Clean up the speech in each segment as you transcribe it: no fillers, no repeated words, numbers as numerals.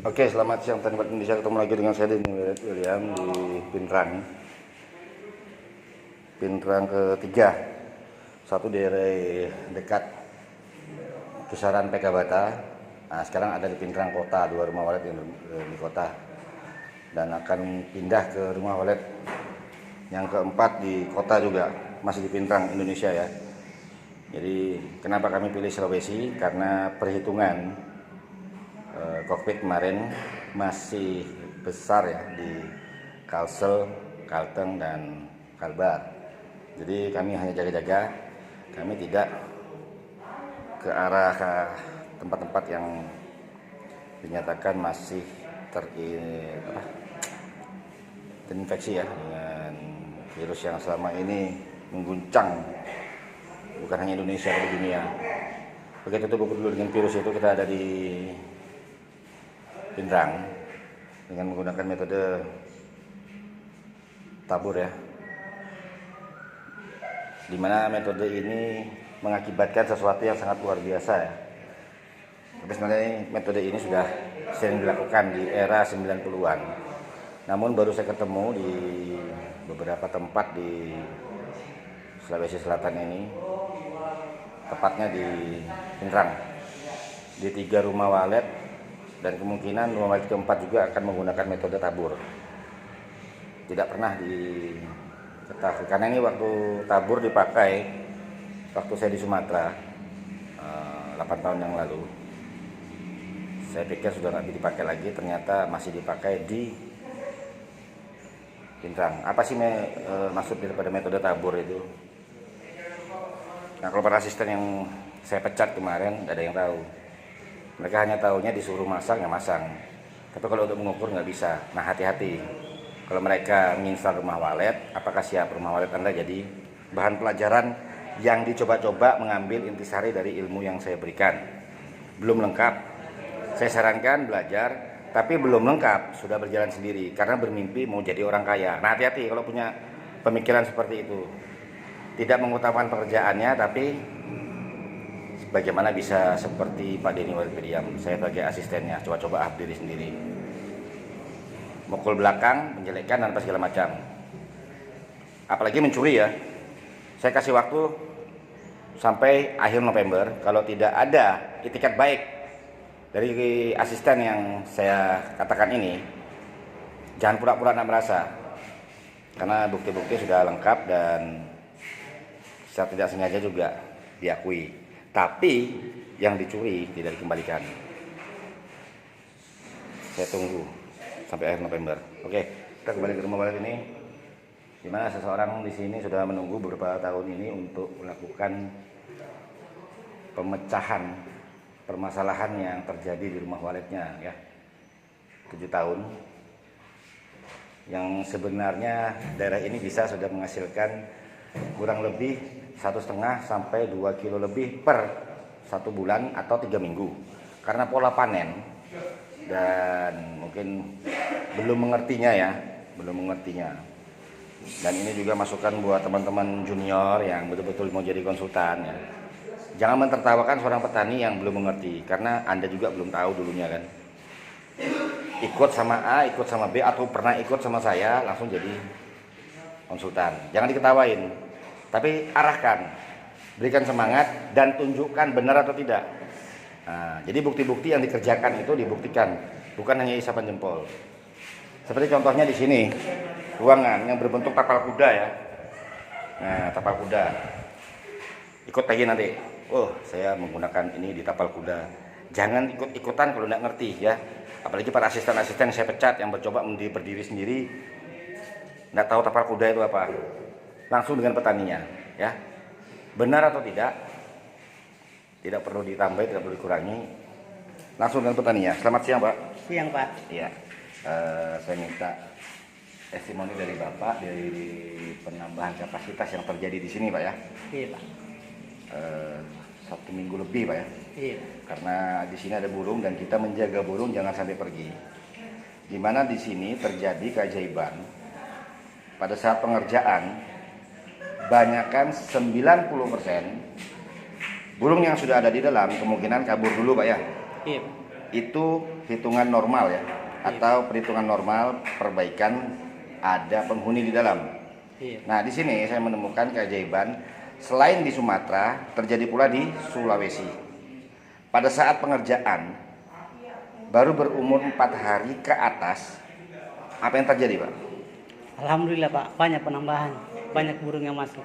Oke, selamat siang teman Indonesia. Ketemu lagi dengan saya Denny William di Pinrang ketiga. Satu daerah dekat kisaran PK Bata. Nah, sekarang ada di Pinrang Kota, 2 rumah walet di kota. Dan akan pindah ke rumah walet yang keempat di kota juga, masih di Pinrang Indonesia ya. Jadi kenapa kami pilih Sulawesi? Karena perhitungan kokpit kemarin masih besar ya di Kalsel, Kalteng, dan Kalbar. Jadi kami hanya jaga-jaga, kami tidak ke arah tempat-tempat yang dinyatakan masih terinfeksi ya dengan virus yang selama ini mengguncang bukan hanya Indonesia tapi dunia. Begitu tubuh dulu dengan virus itu, kita ada di Pinrang dengan menggunakan metode tabur ya, dimana metode ini mengakibatkan sesuatu yang sangat luar biasa ya. Tapi sebenarnya metode ini sudah sering dilakukan di era 90-an. Namun baru saya ketemu di beberapa tempat di Sulawesi Selatan ini, tepatnya di Pinrang, di 3 rumah walet, dan kemungkinan rumah walet keempat juga akan menggunakan metode tabur. Tidak pernah diketahui, karena ini waktu tabur dipakai waktu saya di Sumatera 8 tahun yang lalu. Saya pikir sudah nggak dipakai lagi, ternyata masih dipakai di Pinrang. Apa sih maksud daripada metode tabur itu? Nah, kalau para asisten yang saya pecat kemarin nggak ada yang tahu. Mereka hanya tahunya disuruh masang ya masang. Tapi kalau untuk mengukur nggak bisa. Nah, hati-hati. Kalau mereka menginstal rumah walet, apakah siap rumah walet Anda jadi bahan pelajaran yang dicoba-coba mengambil intisari dari ilmu yang saya berikan. Belum lengkap, saya sarankan belajar, tapi belum lengkap, sudah berjalan sendiri karena bermimpi mau jadi orang kaya. Nah, hati-hati kalau punya pemikiran seperti itu. Tidak mengutamakan pekerjaannya, tapi bagaimana bisa seperti Pak Denny William, saya sebagai asistennya, coba-coba diri sendiri. Mukul belakang, menjelekkan, dan apa segala macam. Apalagi mencuri ya. Saya kasih waktu sampai akhir November. Kalau tidak ada itikat baik dari asisten yang saya katakan ini, jangan pura-pura tidak merasa. Karena bukti-bukti sudah lengkap dan secara tidak sengaja juga diakui. Tapi yang dicuri tidak dikembalikan. Saya tunggu sampai akhir November. Oke, kita kembali ke rumah walet ini, di mana seseorang di sini sudah menunggu beberapa tahun ini untuk melakukan pemecahan permasalahan yang terjadi di rumah waletnya ya. 7 tahun. Yang sebenarnya daerah ini sudah menghasilkan kurang lebih 1,5 sampai 2 kilo lebih per 1 bulan atau 3 minggu, karena pola panen dan mungkin belum mengertinya. Dan ini juga masukan buat teman-teman junior yang betul-betul mau jadi konsultan ya. Jangan mentertawakan seorang petani yang belum mengerti, karena Anda juga belum tahu dulunya kan. Ikut sama A, ikut sama B, atau pernah ikut sama saya langsung jadi konsultan. Jangan diketawain, tapi arahkan, berikan semangat, dan tunjukkan benar atau tidak. Nah, jadi bukti-bukti yang dikerjakan itu dibuktikan, bukan hanya isapan jempol. Seperti contohnya di sini, ruangan yang berbentuk tapal kuda ya. Nah, tapal kuda. Ikut lagi nanti. Oh, saya menggunakan ini di tapal kuda. Jangan ikut-ikutan kalau tidak ngerti ya. Apalagi para asisten-asisten yang saya pecat yang mencoba berdiri sendiri, nggak tahu tapal kuda itu apa. Langsung dengan petaninya ya, benar atau tidak perlu ditambah, tidak perlu dikurangi, langsung dengan petaninya. Selamat siang Pak. Siang Pak. Iya, saya minta testimoni dari Bapak dari penambahan kapasitas yang terjadi di sini Pak ya. Iya Pak. 1 minggu lebih Pak ya. Iya. Karena di sini ada burung dan kita menjaga burung jangan sampai pergi. Dimana di sini terjadi keajaiban pada saat pengerjaan. Banyakkan 90% burung yang sudah ada di dalam kemungkinan kabur dulu Pak ya. Iya. itu hitungan normal ya, atau perhitungan normal perbaikan ada penghuni di dalam. Nah, di sini saya menemukan keajaiban, selain di Sumatera, terjadi pula di Sulawesi. Pada saat pengerjaan, baru berumur 4 hari ke atas, apa yang terjadi, Pak? Alhamdulillah Pak, banyak penambahan, banyak burung yang masuk,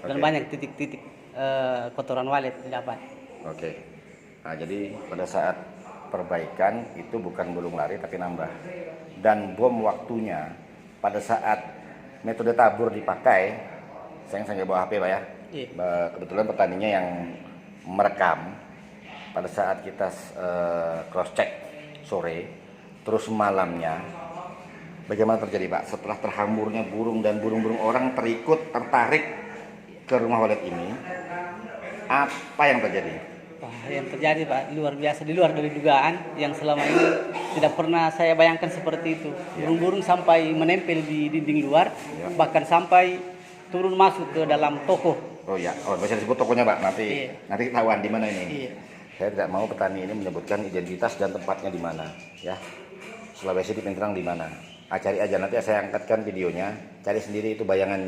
dan Oke. banyak titik-titik kotoran walet didapat. Oke. Nah, jadi pada saat perbaikan itu bukan burung lari tapi nambah. Dan bom waktunya pada saat metode tabur dipakai, saya nggak bawa HP Pak ya. Kebetulan petaninya yang merekam pada saat kita cross check sore, terus malamnya. Bagaimana terjadi Pak? Setelah terhamburnya burung dan burung-burung orang tertarik ke rumah walet ini, apa yang terjadi? Wah, yang terjadi Pak luar biasa, di luar dari dugaan yang selama ini tidak pernah saya bayangkan seperti itu. Burung-burung sampai menempel di dinding luar, bahkan sampai turun masuk ke dalam toko. Oh ya, bisa disebut tokonya Pak, nanti ketahuan di mana ini. Saya tidak mau petani ini menyebutkan identitas dan tempatnya di mana, ya. Sulawesi di Pinterang di mana? Cari aja, nanti saya angkatkan videonya, cari sendiri itu bayangan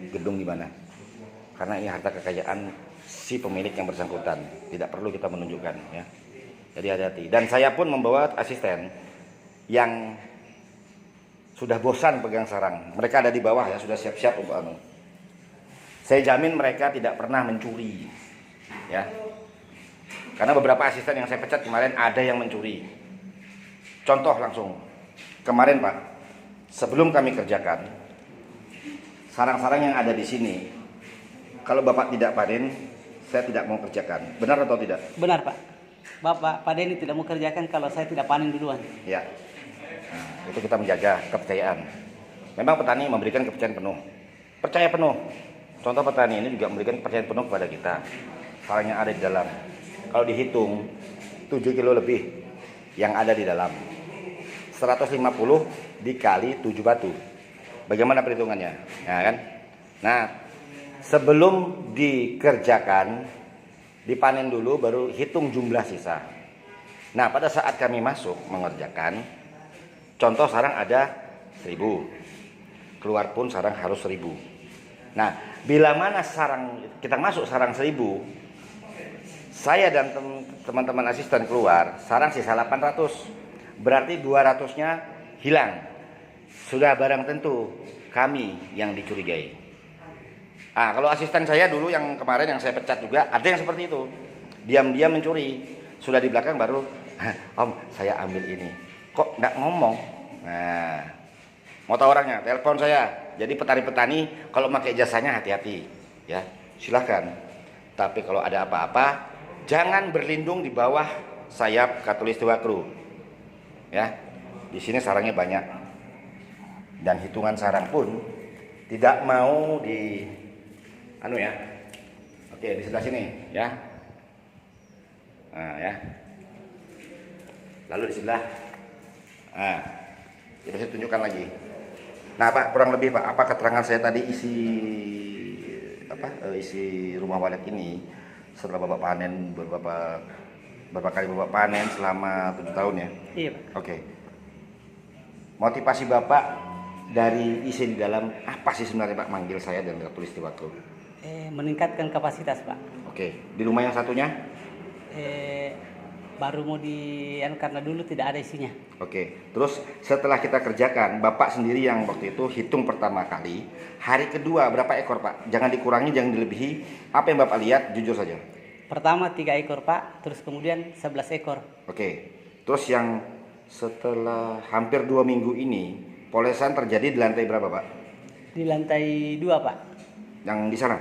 gedung di mana. Karena ini harta kekayaan si pemilik yang bersangkutan, tidak perlu kita menunjukkan, ya. Jadi hati-hati. Dan saya pun membawa asisten yang sudah bosan pegang sarang. Mereka ada di bawah ya, sudah siap-siap untuk anu. Saya jamin mereka tidak pernah mencuri, ya. Karena beberapa asisten yang saya pecat kemarin ada yang mencuri. Contoh langsung, kemarin Pak, sebelum kami kerjakan, sarang-sarang yang ada di sini, kalau Bapak tidak panen, saya tidak mau kerjakan. Benar atau tidak? Benar Pak. Pak Denny tidak mau kerjakan kalau saya tidak panen duluan. Ya. Nah, itu kita menjaga kepercayaan. Memang petani memberikan kepercayaan penuh. Percaya penuh. Contoh petani ini juga memberikan kepercayaan penuh kepada kita. Sarang yang ada di dalam. Kalau dihitung 7 kilo lebih yang ada di dalam. 150 dikali 7 batu. Bagaimana perhitungannya? Ya kan? Nah, sebelum dikerjakan, dipanen dulu baru hitung jumlah sisa. Nah, pada saat kami masuk mengerjakan, contoh sarang ada 1000. Keluar pun sarang harus 1000. Nah, bila mana sarang kita masuk sarang 1000, saya dan teman-teman asisten keluar, sarang sisa 800. Berarti 200-nya hilang. Sudah barang tentu kami yang dicurigai. Kalau asisten saya dulu yang kemarin yang saya pecat juga ada yang seperti itu. Diam-diam mencuri. Sudah di belakang baru, Om saya ambil ini. Kok nggak ngomong? Nah, mau tahu orangnya? Telepon saya. Jadi petani-petani kalau pakai jasanya hati-hati, ya. Silahkan. Tapi kalau ada apa-apa, jangan berlindung di bawah sayap Khatulistiwa Kru. Ya, di sini sarangnya banyak. Dan hitungan sarang pun tidak mau di ya. Oke, di sebelah sini ya. Nah, ya. Lalu di sebelah. Nah, kita saya tunjukkan lagi. Nah, Pak, kurang lebih Pak, apa keterangan saya tadi isi rumah walet ini setelah Bapak panen berapa kali Bapak panen selama 7 tahun ya? Iya Pak. Oke. Motivasi Bapak dari isi di dalam apa sih sebenarnya Pak manggil saya dan Khatulistiwa Kru? Meningkatkan kapasitas Pak. Oke. Di rumah yang satunya? Baru mau karena dulu tidak ada isinya. Oke. Terus setelah kita kerjakan, Bapak sendiri yang waktu itu hitung pertama kali, hari kedua berapa ekor Pak? Jangan dikurangi, jangan dilebihi. Apa yang Bapak lihat? Jujur saja. Pertama 3 ekor Pak, terus kemudian 11 ekor. Oke. Terus yang setelah hampir 2 minggu ini, polesan terjadi di lantai berapa Pak? Di lantai 2 Pak. Yang di sana?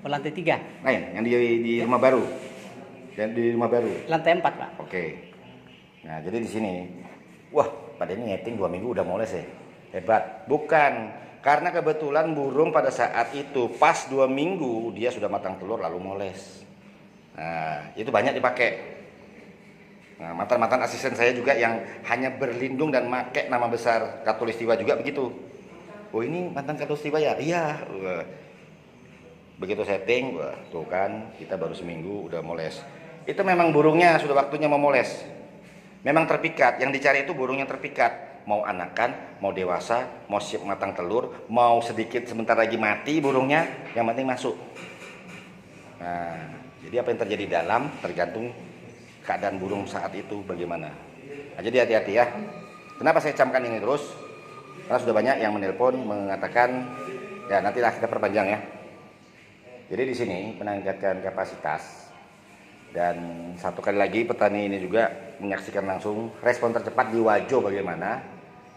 Lantai 3. Lain, yang di rumah baru. Dan di rumah baru. Lantai 4 Pak. Oke. Nah, jadi di sini, wah, pada ini nyeting 2 minggu udah moles ya. Hebat. Bukan, karena kebetulan burung pada saat itu pas 2 minggu dia sudah matang telur lalu moles. Nah, itu banyak dipakai. Nah, mantan-mantan asisten saya juga yang hanya berlindung dan make nama besar Khatulistiwa juga begitu. Oh, ini mantan Khatulistiwa ya? Iya. Begitu setting, wah, tuh kan kita baru seminggu udah moles. Itu memang burungnya sudah waktunya memoles. Memang terpikat, yang dicari itu burung yang terpikat. Mau anakan, mau dewasa, mau siap matang telur, mau sedikit sebentar lagi mati burungnya, yang penting masuk. Nah, jadi apa yang terjadi di dalam tergantung keadaan burung saat itu bagaimana. Nah, jadi hati-hati ya. Kenapa saya camkan ini terus? Karena sudah banyak yang menelpon mengatakan, ya nantilah kita perpanjang ya. Jadi di sini meningkatkan kapasitas. Dan satu kali lagi petani ini juga menyaksikan langsung respon tercepat di Wajo bagaimana.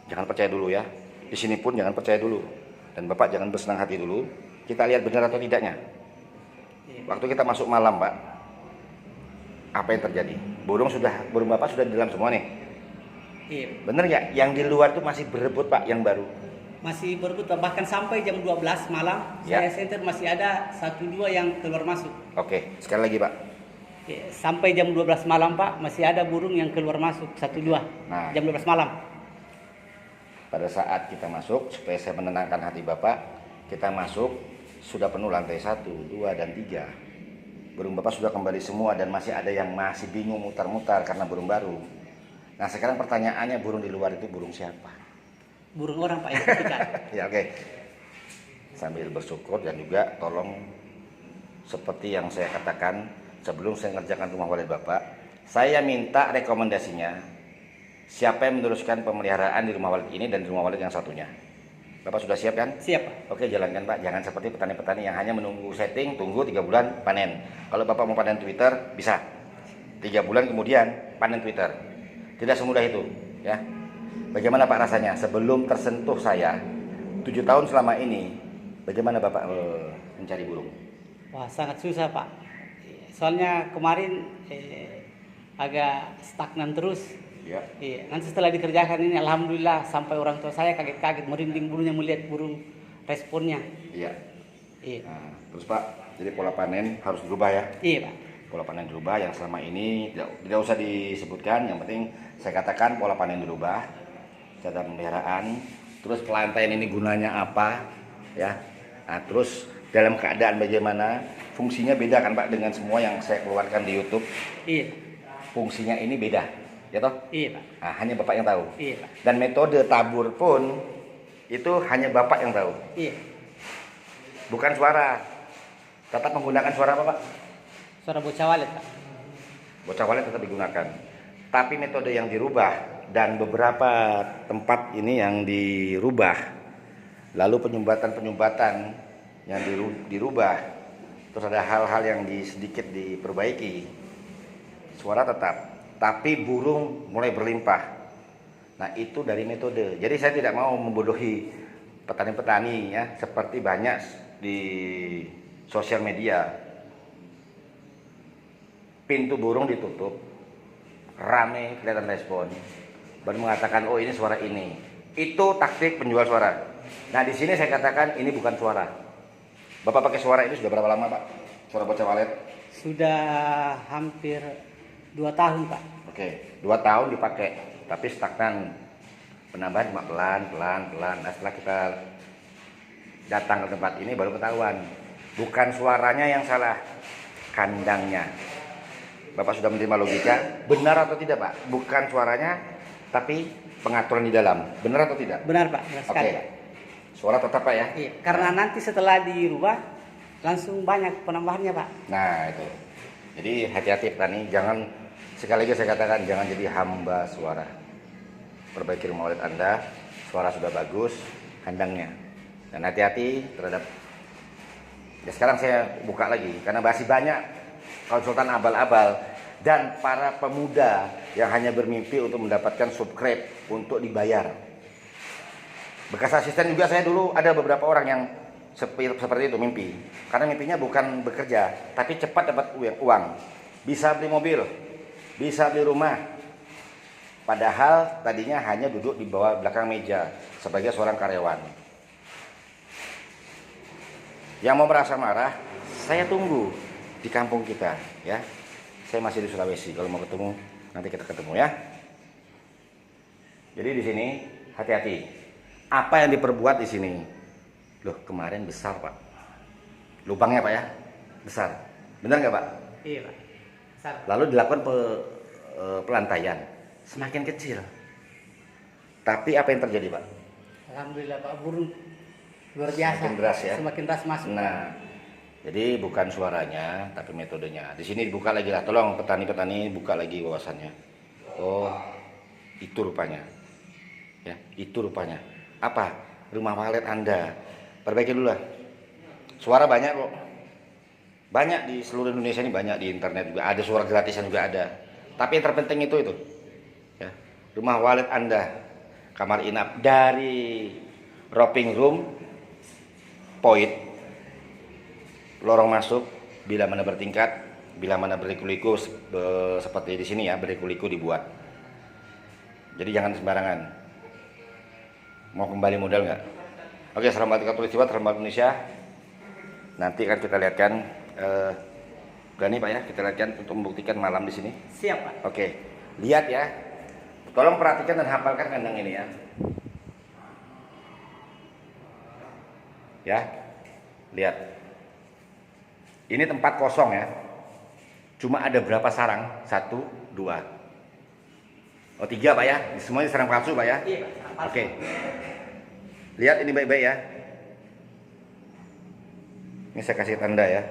Jangan percaya dulu ya. Di sini pun jangan percaya dulu. Dan Bapak jangan bersenang hati dulu. Kita lihat benar atau tidaknya. Waktu kita masuk malam, Pak, apa yang terjadi? Burung Bapak sudah di dalam semua nih. Iya. Bener nggak? Yang di luar tuh masih berebut, Pak, yang baru. Masih berebut, bahkan sampai jam 12 malam Ya. saya center masih ada 1-2 yang keluar masuk. Oke, sekali lagi, Pak. Sampai jam 12 malam Pak masih ada burung yang keluar masuk 1-2. Nah. Jam 12 malam. Pada saat kita masuk, supaya saya menenangkan hati Bapak, kita masuk sudah penuh lantai 1, 2, dan 3. Burung Bapak sudah kembali semua dan masih ada yang masih bingung mutar-mutar karena burung baru. Nah sekarang pertanyaannya, burung di luar itu burung siapa? Burung orang Pak yang terpikat. Ya oke. Sambil bersyukur dan juga tolong seperti yang saya katakan sebelum saya mengerjakan rumah walid Bapak, saya minta rekomendasinya siapa yang meneruskan pemeliharaan di rumah walid ini dan di rumah walid yang satunya. Bapak sudah siap kan? Siap Pak. Oke, jalankan Pak. Jangan seperti petani-petani yang hanya menunggu setting, tunggu 3 bulan panen. Kalau Bapak mau panen Twitter, bisa 3 bulan kemudian panen Twitter. Tidak semudah itu ya. Bagaimana Pak rasanya sebelum tersentuh saya 7 tahun selama ini? Bagaimana Bapak mencari burung? Wah sangat susah Pak. Soalnya kemarin agak stagnan terus. Ya. Iya, nanti setelah dikerjakan ini alhamdulillah sampai orang tua saya kaget-kaget merinding bulunya melihat burung responnya. Iya. Iya. Nah, terus Pak, jadi pola panen harus berubah ya. Iya Pak. Pola panen dirubah yang selama ini tidak usah disebutkan, yang penting saya katakan pola panen dirubah, cara pemeliharaan, terus pelantaian ini gunanya apa ya. Nah, terus dalam keadaan bagaimana, fungsinya beda kan Pak dengan semua yang saya keluarkan di YouTube. Iya. Fungsinya ini beda, ya toh? Iya Pak. Nah, hanya Bapak yang tahu. Iya Pak. Dan metode tabur pun itu hanya Bapak yang tahu. Iya. Bukan suara. Tetap menggunakan suara apa Pak? Suara bocah walet Pak. Bocah walet tetap digunakan. Tapi metode yang dirubah dan beberapa tempat ini yang dirubah. Lalu penyumbatan-penyumbatan yang dirubah. Terus ada hal-hal yang sedikit diperbaiki. Suara tetap, tapi burung mulai berlimpah. Nah, itu dari metode. Jadi saya tidak mau membodohi petani-petani ya, seperti banyak di sosial media. Pintu burung ditutup, rame kelihatan respon, baru mengatakan oh ini suara ini. Itu taktik penjual suara. Nah di sini saya katakan ini bukan suara. Bapak pakai suara ini sudah berapa lama Pak? Suara bocah walet? Sudah hampir 2 tahun Pak. Oke, 2 tahun dipakai, tapi stagnan. Penambahan cuma pelan. Nah setelah kita datang ke tempat ini baru ketahuan. Bukan suaranya yang salah, kandangnya. Bapak sudah menerima logika, benar atau tidak Pak? Bukan suaranya, tapi pengaturan di dalam. Benar atau tidak? Benar Pak, benar sekali Oke. Pak. Suara tetap Pak ya? Iya, karena nanti setelah dirubah langsung banyak penambahannya Pak. Nah itu. Jadi hati-hati petani, jangan, sekali lagi saya katakan, jangan jadi hamba suara. Perbaiki rumah walid Anda, suara sudah bagus, kandangnya. Dan hati-hati terhadap, ya sekarang saya buka lagi, karena masih banyak konsultan abal-abal dan para pemuda yang hanya bermimpi untuk mendapatkan subscribe untuk dibayar. Bekas asisten juga saya dulu ada beberapa orang yang seperti itu mimpi. Karena mimpinya bukan bekerja, tapi cepat dapat uang. Bisa beli mobil, bisa beli rumah. Padahal tadinya hanya duduk di bawah belakang meja sebagai seorang karyawan. Yang mau merasa marah, saya tunggu di kampung kita ya. Saya masih di Sulawesi, kalau mau ketemu nanti kita ketemu ya. Jadi di sini hati-hati. Apa yang diperbuat di sini? Loh, kemarin besar Pak. Lubangnya Pak ya, besar. Benar nggak Pak? Iya Pak. Besar. Lalu dilakukan pelantaian. semakin kecil. Tapi apa yang terjadi, Pak? Alhamdulillah Pak, burung luar biasa. Semakin deras ya. Semakin deras masuk. Nah, jadi bukan suaranya, tapi metodenya. Di sini dibuka lagi lah. Tolong petani-petani buka lagi wawasannya. Oh, itu rupanya. Ya, itu rupanya. Apa? Rumah walet Anda. Perbaiki dulu lah. Suara banyak kok. Banyak di seluruh Indonesia ini, banyak di internet juga. Ada suara gratisan juga ada. Tapi yang terpenting itu. Ya, rumah walet Anda. Kamar inap dari roping room, point, lorong masuk, bila mana bertingkat, bila mana berliku-liku seperti di sini ya, berliku-liku dibuat. Jadi jangan sembarangan. Mau kembali modal nggak? Oke, Assalamualaikum warahmatullahi wabarakatuh Indonesia. Nanti akan kita lihatkan, berani Pak ya, kita lihatkan untuk membuktikan malam di sini. Siap Pak. Oke, lihat ya. Tolong perhatikan dan hafalkan kandang ini ya. Ya, lihat. Ini tempat kosong ya. Cuma ada berapa sarang? 1, 2. Oh 3 Pak ya. Semuanya sarang palsu Pak ya. Iya Pak, sarang palsu. Oke. Lihat ini baik-baik ya. Ini saya kasih tanda ya.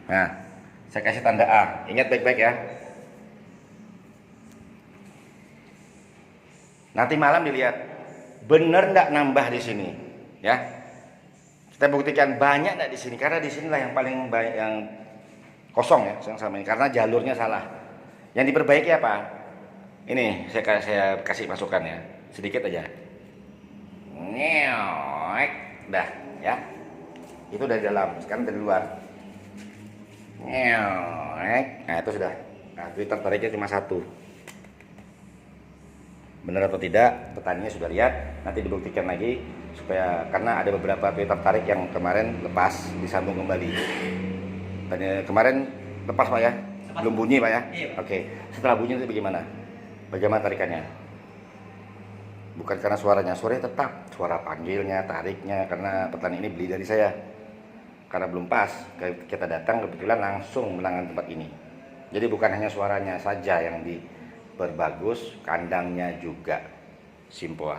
Nah, saya kasih tanda A. Ingat baik-baik ya. Nanti malam dilihat, bener nggak nambah di sini, ya. Kita buktikan banyak nggak di sini, karena di sinilah yang paling banyak yang kosong ya, yang sama ini, karena jalurnya salah. Yang diperbaiki apa? Ini saya kasih masukan ya, sedikit aja. Nyeek, dah, ya. Itu dari dalam, sekarang dari luar. Nah itu sudah. Nah itu tertariknya cuma 1. Benar atau tidak, petaninya sudah lihat. Nanti dibuktikan lagi supaya, karena ada beberapa tertarik yang kemarin lepas, disambung kembali. Kemarin lepas Pak ya, belum bunyi Pak ya. Iya, Pak. Oke, setelah bunyi nanti bagaimana? Bagaimana tarikannya? Bukan karena suaranya tetap suara panggilnya, tariknya, karena petani ini beli dari saya. Karena belum pas, kita datang kebetulan langsung menangani tempat ini. Jadi bukan hanya suaranya saja yang diperbagus, kandangnya juga. Simpoa.